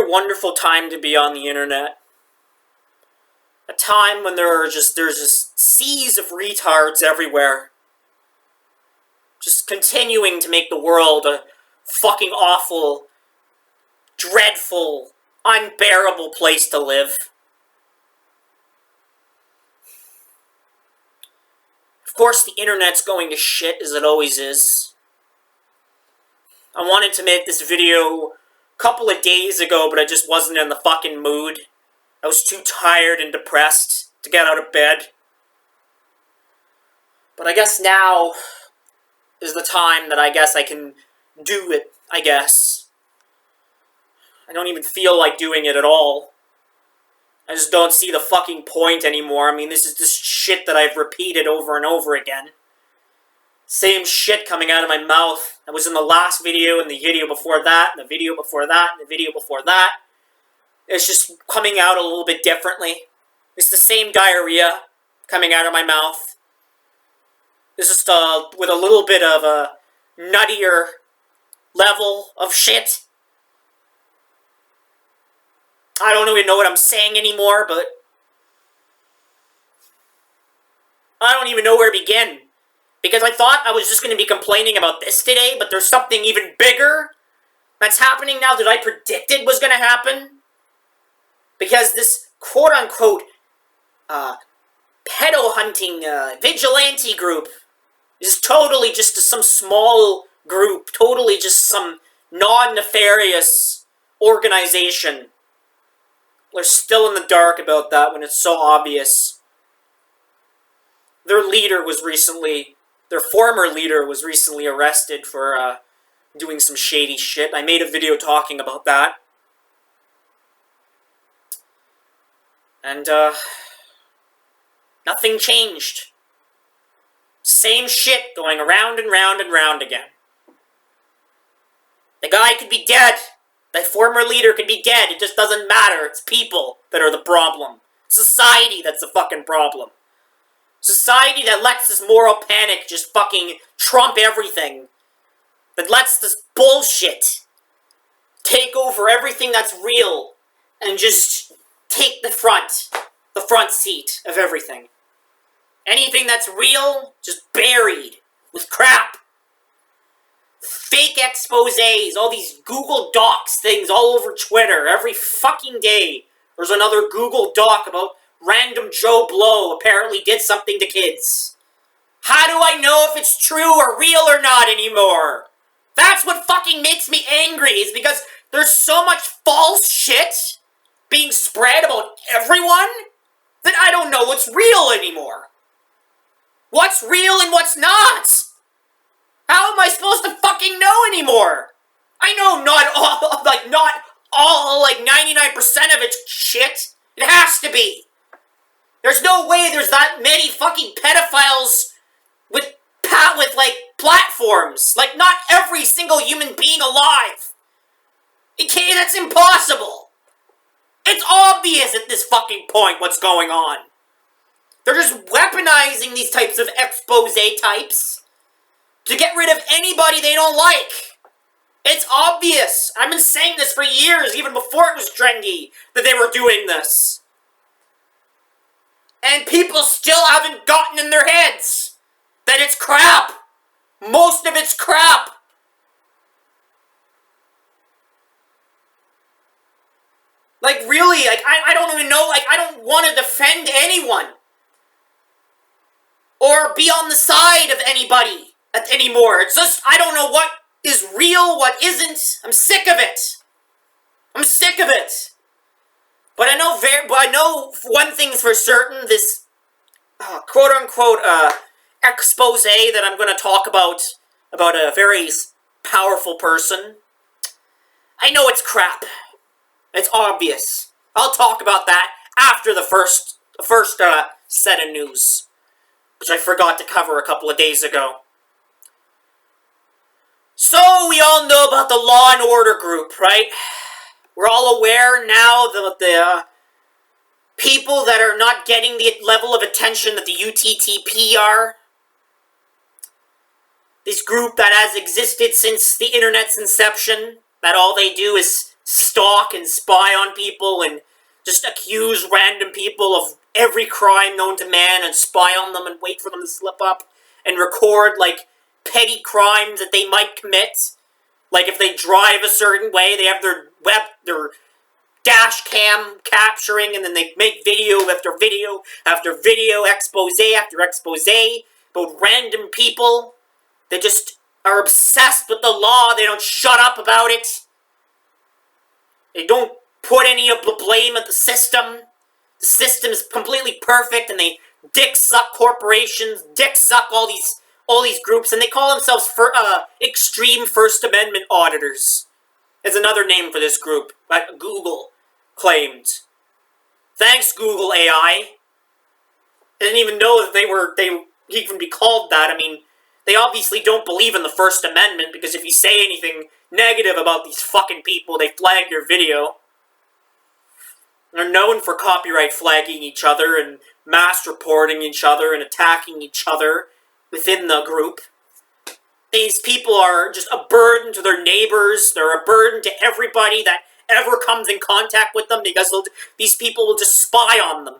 wonderful time to be on the internet. A time when there's just seas of retards everywhere. Just continuing to make the world a fucking awful, dreadful, unbearable place to live. Of course, the internet's going to shit, as it always is. I wanted to make this video a couple of days ago, but I just wasn't in the fucking mood. I was too tired and depressed to get out of bed. But I guess now is the time that I guess I can do it, I guess. I don't even feel like doing it at all. I just don't see the fucking point anymore. I mean, this is just shit that I've repeated over and over again. Same shit coming out of my mouth. That was in the last video, and the video before that, and the video before that, and the video before that. It's just coming out a little bit differently. It's the same diarrhea coming out of my mouth. It's just with a little bit of a nuttier level of shit. I don't even know what I'm saying anymore, but I don't even know where to begin. Because I thought I was just going to be complaining about this today, but there's something even bigger that's happening now that I predicted was going to happen. Because this quote-unquote pedo-hunting vigilante group is totally just some small group, totally just some non-nefarious organization. We're still in the dark about that when it's so obvious. Their former leader was recently arrested for doing some shady shit. I made a video talking about that. And, nothing changed. Same shit going around and round and round again. The guy could be dead. The former leader could be dead. It just doesn't matter. It's people that are the problem. Society that's the fucking problem. Society that lets this moral panic just fucking trump everything. That lets this bullshit take over everything that's real and just take the front seat of everything. Anything that's real, just buried with crap. Fake exposés, all these Google Docs things all over Twitter. Every fucking day, there's another Google Doc about random Joe Blow apparently did something to kids. How do I know if it's true or real or not anymore? That's what fucking makes me angry, is because there's so much false shit being spread about everyone that I don't know what's real anymore. What's real and what's not? How am I supposed to fucking know anymore? I know not all, 99% of it's shit. It has to be. There's no way there's that many fucking pedophiles with platforms. Not every single human being alive. That's impossible. It's obvious at this fucking point what's going on. They're just weaponizing these types of expose types to get rid of anybody they don't like. It's obvious. I've been saying this for years, even before it was trendy, that they were doing this. And people still haven't gotten in their heads that it's crap. Most of it's crap. Really, I don't even know, I don't want to defend anyone. Or be on the side of anybody anymore. It's just, I don't know what is real, what isn't. I'm sick of it. I'm sick of it. But I know one thing's for certain, this quote-unquote expose that I'm going to talk about a very powerful person. I know it's crap. It's obvious. I'll talk about that after the first set of news, which I forgot to cover a couple of days ago. So, we all know about the Law and Order group, right? We're all aware now that the people that are not getting the level of attention that the UTTP are. This group that has existed since the internet's inception, that all they do is stalk and spy on people and just accuse random people of every crime known to man and spy on them and wait for them to slip up and record, like, petty crimes that they might commit. Like, if they drive a certain way, they have their dash cam capturing, and then they make video after video after video, expose after expose about random people. They just are obsessed with the law. They don't shut up about it. They don't put any of the blame at the system. The system is completely perfect, and they dick suck corporations, dick suck all these groups, and they call themselves extreme First Amendment auditors. Is another name for this group that Google claimed. Thanks, Google AI. I didn't even know that they even be called that. I mean, they obviously don't believe in the First Amendment, because if you say anything negative about these fucking people, they flag your video. They're known for copyright flagging each other and mass reporting each other and attacking each other within the group. These people are just a burden to their neighbors. They're a burden to everybody that ever comes in contact with them, because these people will just spy on them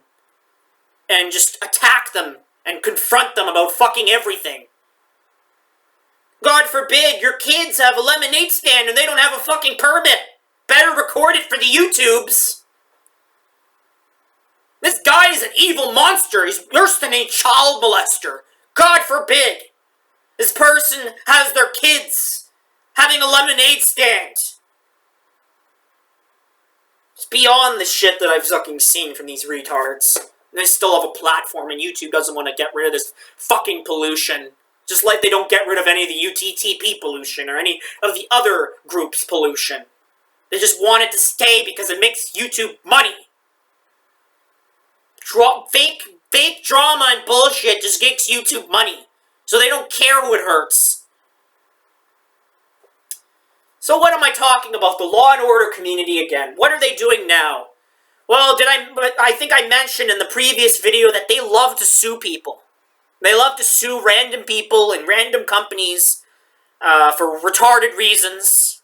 and just attack them and confront them about fucking everything. God forbid your kids have a lemonade stand and they don't have a fucking permit. Better record it for the YouTubes. This guy is an evil monster. He's worse than a child molester. God forbid this person has their kids having a lemonade stand. It's beyond the shit that I've fucking seen from these retards. And they still have a platform, and YouTube doesn't want to get rid of this fucking pollution. Just like they don't get rid of any of the UTTP pollution or any of the other groups' pollution. They just want it to stay because it makes YouTube money. Fake drama and bullshit just gets YouTube money. So they don't care who it hurts. So what am I talking about? The Law and Order community again. What are they doing now? Well, I think I mentioned in the previous video that they love to sue people. They love to sue random people and random companies for retarded reasons.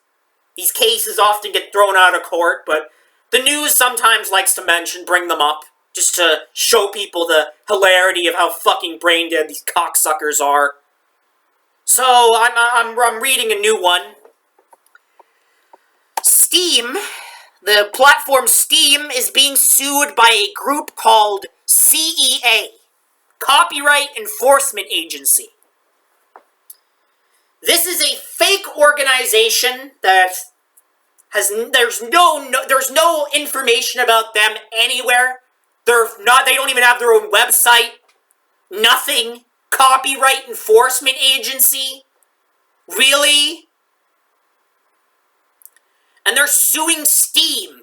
These cases often get thrown out of court, but the news sometimes likes to bring them up, just to show people the hilarity of how fucking brain dead these cocksuckers are. So, I'm reading a new one. Steam, the platform Steam, is being sued by a group called CEA, Copyright Enforcement Agency. This is a fake organization that there's no information about them anywhere. They don't even have their own website. Nothing. Copyright Enforcement Agency? Really? And they're suing Steam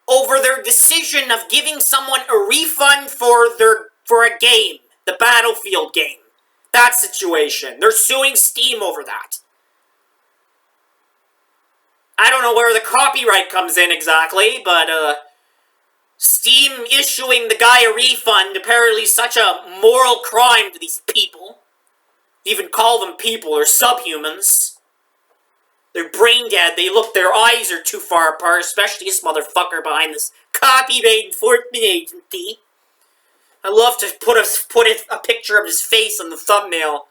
over their decision of giving someone a refund for a game, the Battlefield game. That situation. They're suing Steam over that. I don't know where the copyright comes in exactly, but Steam issuing the guy a refund apparently is such a moral crime to these people. Even call them people, or subhumans. They're brain dead. Their eyes are too far apart, especially this motherfucker behind this Copyright Enforcement Agency. I love to put a picture of his face on the thumbnail.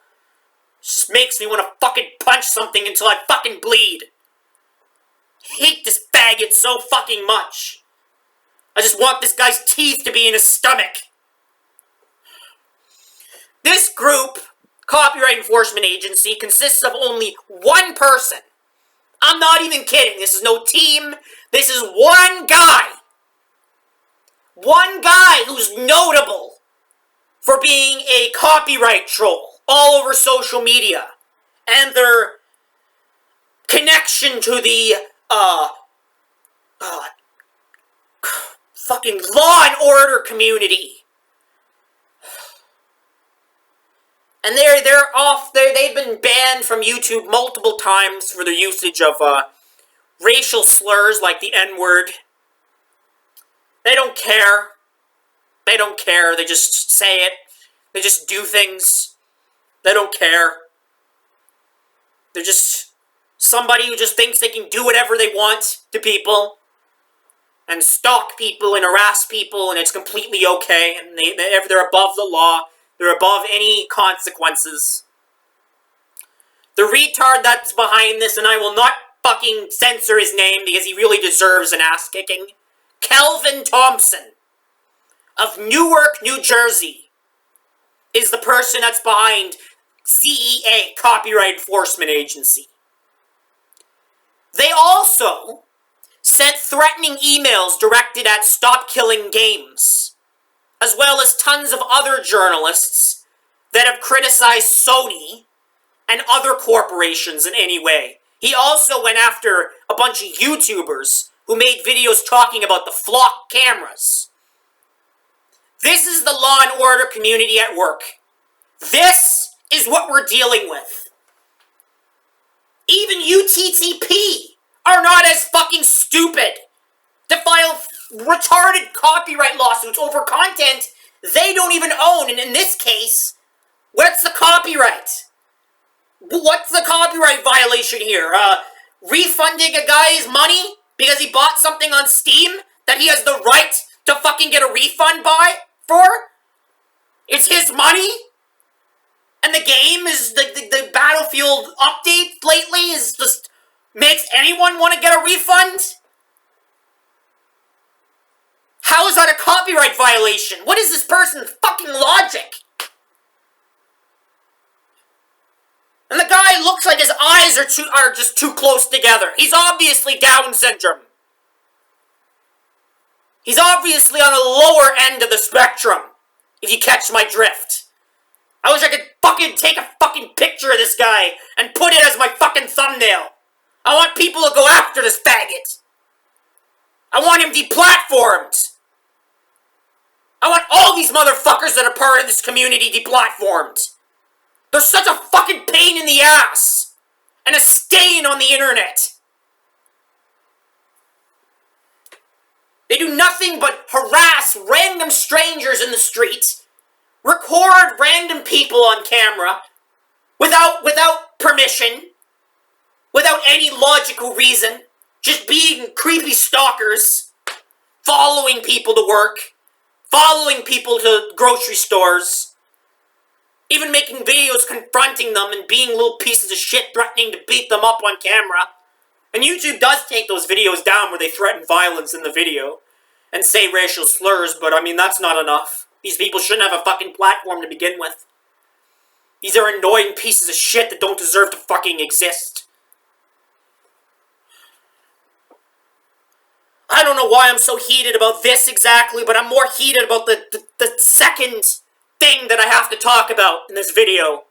It just makes me want to fucking punch something until I fucking bleed. I hate this faggot so fucking much. I just want this guy's teeth to be in his stomach. This group, Copyright Enforcement Agency, consists of only one person. I'm not even kidding. This is no team. This is one guy. One guy who's notable for being a copyright troll all over social media. And their connection to the, fucking Law and Order community. And they've been banned from YouTube multiple times for their usage of, racial slurs like the N-word. They don't care. They don't care. They just say it. They just do things. They don't care. They're just somebody who just thinks they can do whatever they want to people and stalk people and harass people, and it's completely okay, and they're above the law, they're above any consequences. The retard that's behind this, and I will not fucking censor his name because he really deserves an ass kicking, Kelvin Thompson of Newark, New Jersey, is the person that's behind CEA, Copyright Enforcement Agency. They also sent threatening emails directed at Stop Killing Games, as well as tons of other journalists that have criticized Sony and other corporations in any way. He also went after a bunch of YouTubers who made videos talking about the flock cameras. This is the law and order community at work. This is what we're dealing with. Even UTTP are not as fucking stupid to file retarded copyright lawsuits over content they don't even own. And in this case, what's the copyright? What's the copyright violation here? Refunding a guy's money because he bought something on Steam that he has the right to fucking get a refund for? It's his money? And the game is, the Battlefield update lately is just makes anyone want to get a refund? How is that a copyright violation? What is this person's fucking logic? And the guy looks like his eyes are just too close together. He's obviously Down syndrome. He's obviously on the lower end of the spectrum, if you catch my drift. I wish I could fucking take a fucking picture of this guy and put it as my fucking thumbnail. I want people to go after this faggot. I want him deplatformed. I want all these motherfuckers that are part of this community deplatformed. They're such a fucking pain in the ass. And a stain on the internet. They do nothing but harass random strangers in the street, record random people on camera, without permission, without any logical reason, just being creepy stalkers, following people to work, following people to grocery stores, even making videos confronting them and being little pieces of shit threatening to beat them up on camera. And YouTube does take those videos down where they threaten violence in the video and say racial slurs, but I mean, that's not enough. These people shouldn't have a fucking platform to begin with. These are annoying pieces of shit that don't deserve to fucking exist. I don't know why I'm so heated about this exactly, but I'm more heated about the second thing that I have to talk about in this video.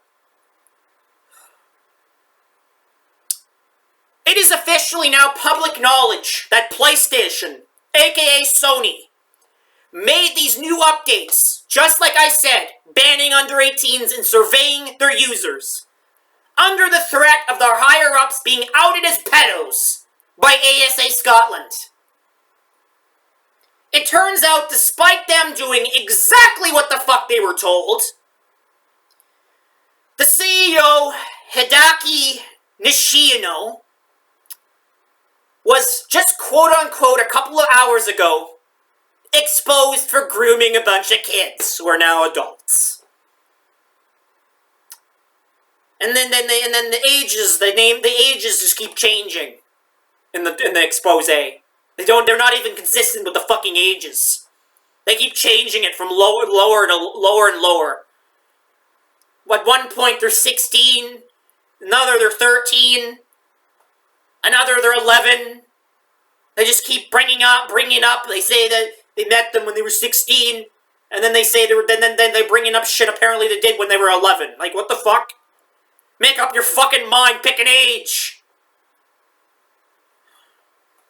It is officially now public knowledge that PlayStation, aka Sony, made these new updates, just like I said, banning under 18s and surveying their users, under the threat of their higher-ups being outed as pedos by ASA Scotland. It turns out, despite them doing exactly what the fuck they were told, the CEO, Hideaki Nishino, was just quote-unquote a couple of hours ago exposed for grooming a bunch of kids who are now adults. And then the ages, the ages just keep changing in the expose. They're not even consistent with the fucking ages. They keep changing it from lower to lower and lower. At one point they're 16, another they're 13, another they're 11. They just keep bringing up. They say that they met them when they were 16, and then they say then they're bringing up shit apparently they did when they were 11. Like, what the fuck? Make up your fucking mind, pick an age.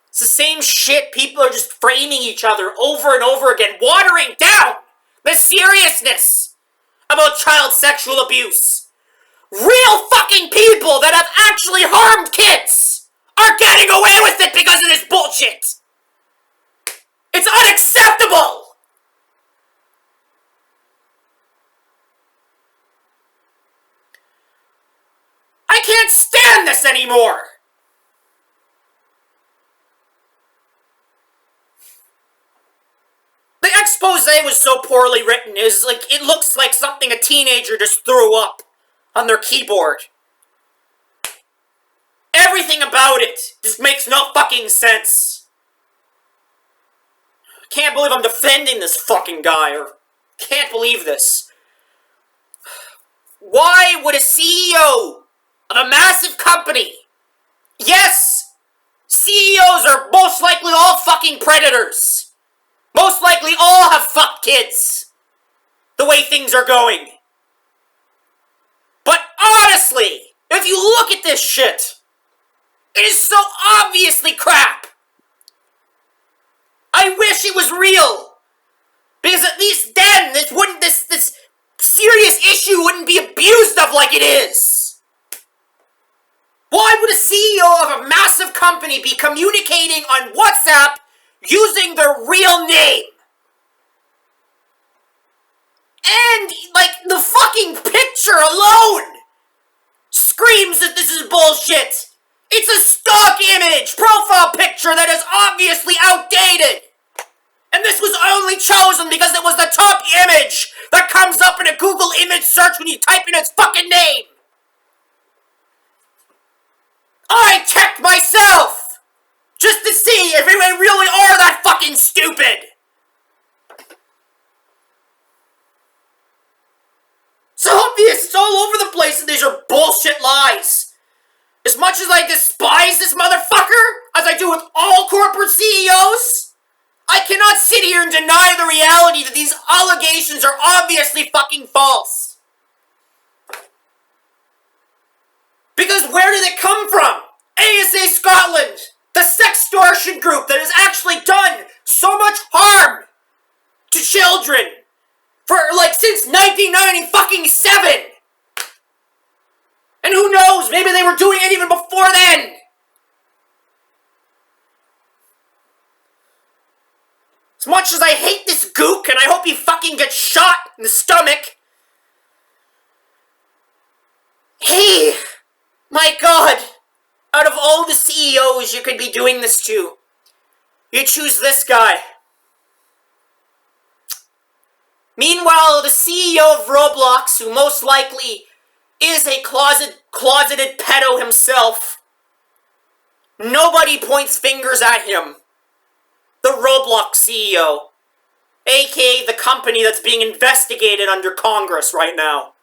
It's the same shit. People are just framing each other over and over again, watering down the seriousness about child sexual abuse. Real fucking people that have actually harmed kids are getting away with it because of this bullshit. It's unacceptable. I can't stand this anymore. say was so poorly written. It looks like something a teenager just threw up on their keyboard. Everything about it just makes no fucking sense. I can't believe I'm defending this fucking guy, or can't believe this. Why would a CEO of a massive company, yes, CEOs are most likely all fucking predators. Most likely all have fucked kids. The way things are going. But honestly, if you look at this shit, it is so obviously crap. I wish it was real. Because at least then, this serious issue wouldn't be abused of like it is. Why would a CEO of a massive company be communicating on WhatsApp using their real name? And, like, the fucking picture alone screams that this is bullshit. It's a stock image, profile picture that is obviously outdated. And this was only chosen because it was the top image that comes up in a Google image search when you type in its fucking name. I checked myself just to see if we really are that fucking stupid. It's obvious, it's all over the place that these are bullshit lies. As much as I despise this motherfucker, as I do with all corporate CEOs, I cannot sit here and deny the reality that these allegations are obviously fucking false. Because where did it come from? ASA Scotland, the sextortion group that has actually done so much harm to children for since 1997. And who knows, maybe they were doing it even before then. As much as I hate this gook, and I hope he fucking gets shot in the stomach. Hey, my God, out of all the CEOs you could be doing this to, you choose this guy. Meanwhile, the CEO of Roblox, who most likely is a closeted pedo himself, nobody points fingers at him. The Roblox CEO, aka the company that's being investigated under Congress right now.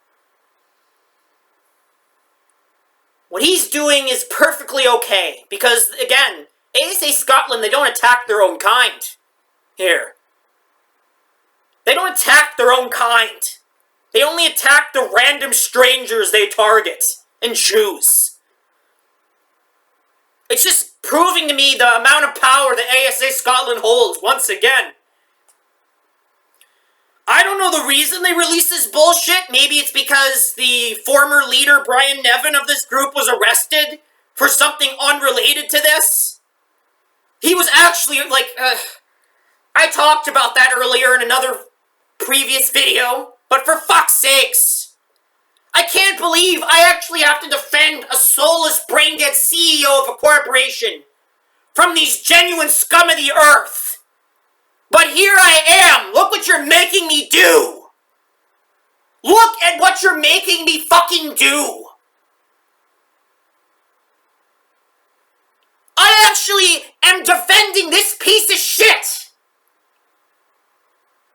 What he's doing is perfectly okay, because, again, ASA Scotland, they don't attack their own kind here. They don't attack their own kind. They only attack the random strangers they target and choose. It's just proving to me the amount of power that ASA Scotland holds once again. I don't know the reason they released this bullshit. Maybe it's because the former leader, Brian Nevin, of this group was arrested for something unrelated to this. He was actually, I talked about that earlier in another previous video, but for fuck's sakes, I can't believe I actually have to defend a soulless, brain-dead CEO of a corporation from these genuine scum of the earth. But here I am. Look what you're making me do. Look at what you're making me fucking do. I actually am defending this piece of shit.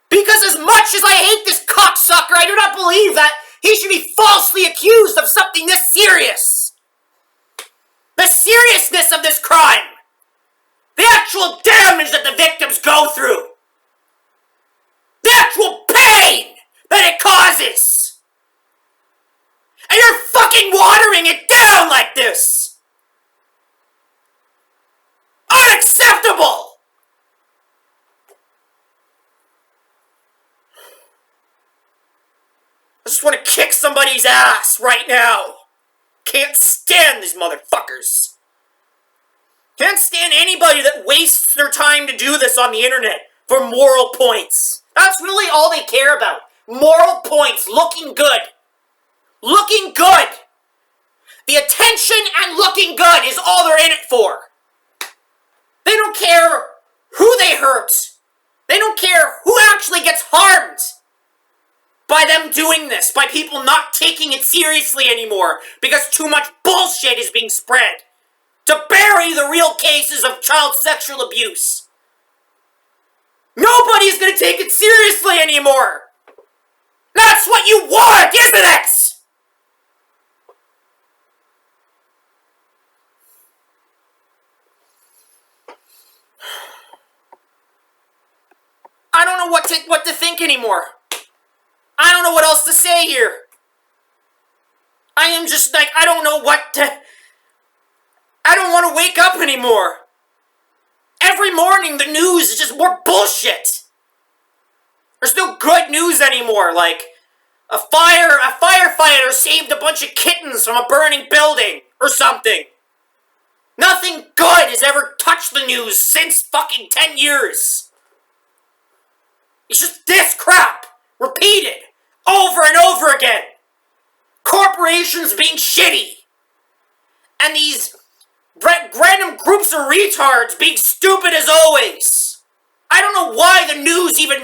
Because as much as I hate this cocksucker, I do not believe that he should be falsely accused of something this serious. The seriousness of this crime. The actual damage that the victims go through. The actual pain that it causes. And you're fucking watering it down like this. Unacceptable! I just want to kick somebody's ass right now. Can't stand these motherfuckers. Can't stand anybody that wastes their time to do this on the internet for moral points. That's really all they care about. Moral points, looking good. Looking good. The attention and looking good is all they're in it for. They don't care who they hurt. They don't care who actually gets harmed. them doing this, by people not taking it seriously anymore, because too much bullshit is being spread to bury the real cases of child sexual abuse. Nobody's gonna take it seriously anymore. That's what you want, isn't it? I don't know what to think anymore. I don't know what else to say here. I am just like, I don't know what to... I don't want to wake up anymore. Every morning the news is just more bullshit. There's no good news anymore, like a firefighter saved a bunch of kittens from a burning building or something. Nothing good has ever touched the news since fucking 10 years. It's just this crap, repeated, over and over again. Corporations being shitty. And these random groups of retards being stupid as always. I don't know why the news even